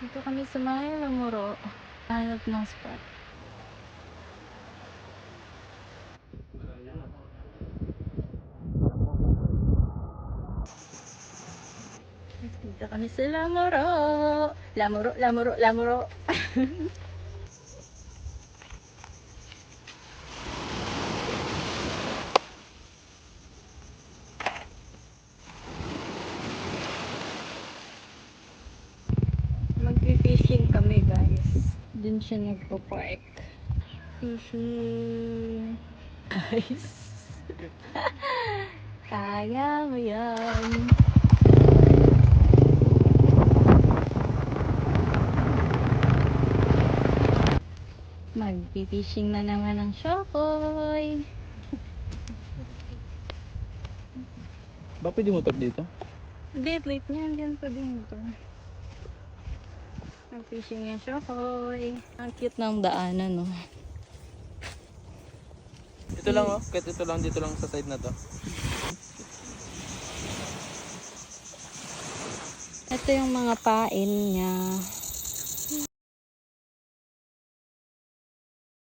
Dito kami sa may Lamuro. Hanap ng spot. Dito kami sa Lamuro. Lamuro, Lamuro, Lamuro. Mag-fishing kami, guys. Dun siya nagpo-park. Fishing. Guys. Kaya mo yan. Mag-fishing na naman ang Shokoy. Ba pwede motor dito? Late niyan. Diyan pa din ito. Mag-fishing yung Shokoy. Ang cute ng daanan, no? Ito lang oh, kahit ito lang dito lang sa side na to. Ito yung mga pain niya.